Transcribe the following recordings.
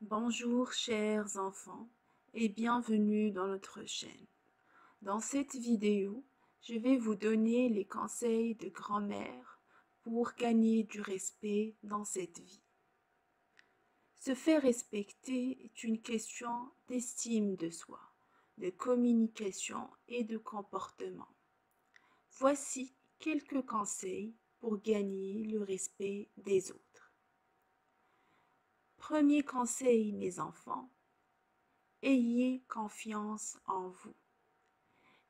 Bonjour chers enfants et bienvenue dans notre chaîne. Dans cette vidéo, je vais vous donner les conseils de grand-mère pour gagner du respect dans cette vie. Se faire respecter est une question d'estime de soi, de communication et de comportement. Voici quelques conseils pour gagner le respect des autres. Premier conseil, mes enfants. Ayez confiance en vous.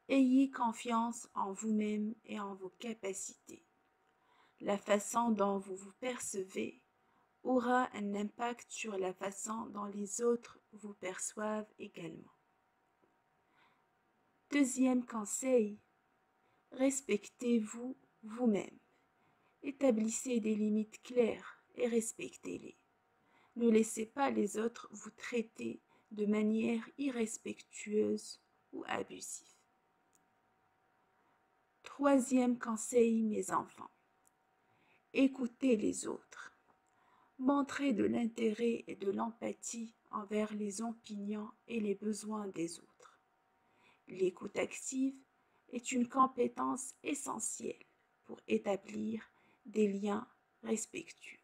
Ayez confiance en vous-même et en vos capacités. La façon dont vous vous percevez aura un impact sur la façon dont les autres vous perçoivent également. Deuxième conseil, respectez-vous vous-même. Établissez des limites claires et respectez-les. Ne laissez pas les autres vous traiter de manière irrespectueuse ou abusive. Troisième conseil, mes enfants. Écoutez les autres. Montrez de l'intérêt et de l'empathie envers les opinions et les besoins des autres. L'écoute active est une compétence essentielle pour établir des liens respectueux.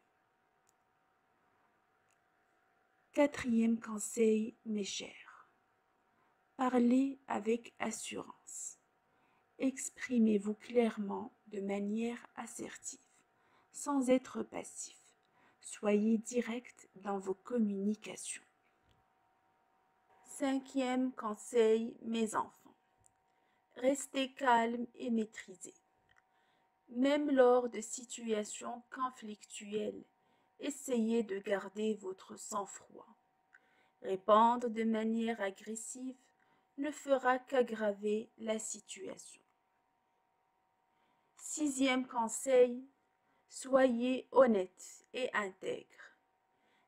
Quatrième conseil, mes chers. Parlez avec assurance. Exprimez-vous clairement de manière assertive, sans être passif. Soyez direct dans vos communications. Cinquième conseil, mes enfants. Restez calme et maîtrisé. Même lors de situations conflictuelles, essayez de garder votre sang-froid. Répondre de manière agressive ne fera qu'aggraver la situation. Sixième conseil, soyez honnête et intègre.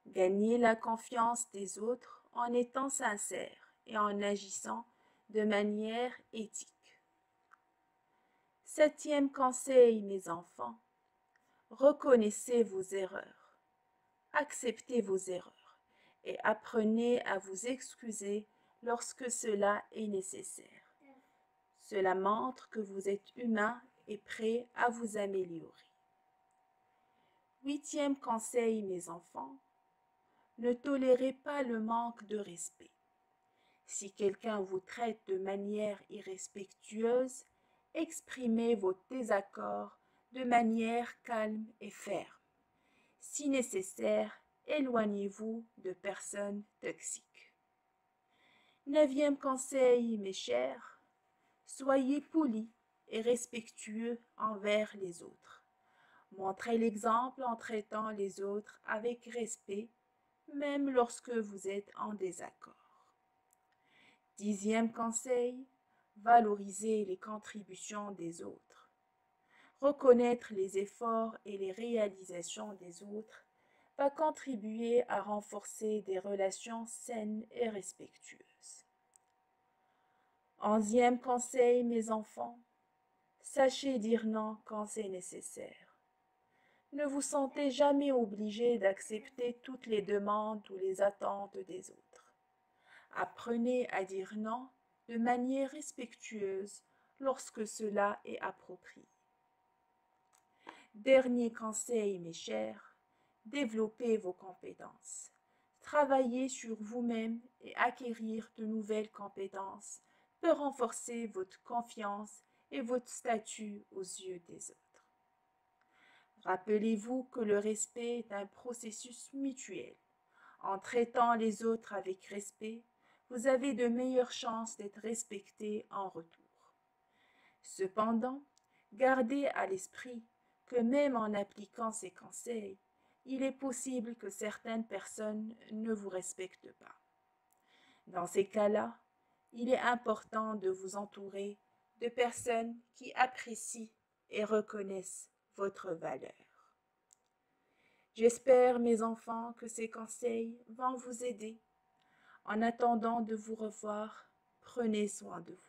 Gagnez la confiance des autres en étant sincère et en agissant de manière éthique. Septième conseil, mes enfants, reconnaissez vos erreurs. Acceptez vos erreurs et apprenez à vous excuser lorsque cela est nécessaire. Cela montre que vous êtes humain et prêt à vous améliorer. Huitième conseil, mes enfants, ne tolérez pas le manque de respect. Si quelqu'un vous traite de manière irrespectueuse, exprimez vos désaccords de manière calme et ferme. Si nécessaire, éloignez-vous de personnes toxiques. Neuvième conseil, mes chers, soyez polis et respectueux envers les autres. Montrez l'exemple en traitant les autres avec respect, même lorsque vous êtes en désaccord. Dixième conseil, valorisez les contributions des autres. Reconnaître les efforts et les réalisations des autres va contribuer à renforcer des relations saines et respectueuses. Onzième conseil, mes enfants, sachez dire non quand c'est nécessaire. Ne vous sentez jamais obligé d'accepter toutes les demandes ou les attentes des autres. Apprenez à dire non de manière respectueuse lorsque cela est approprié. Dernier conseil, mes chers, développez vos compétences. Travailler sur vous-même et acquérir de nouvelles compétences peut renforcer votre confiance et votre statut aux yeux des autres. Rappelez-vous que le respect est un processus mutuel. En traitant les autres avec respect, vous avez de meilleures chances d'être respecté en retour. Cependant, gardez à l'esprit que même en appliquant ces conseils, il est possible que certaines personnes ne vous respectent pas. Dans ces cas-là, il est important de vous entourer de personnes qui apprécient et reconnaissent votre valeur. J'espère, mes enfants, que ces conseils vont vous aider. En attendant de vous revoir, prenez soin de vous.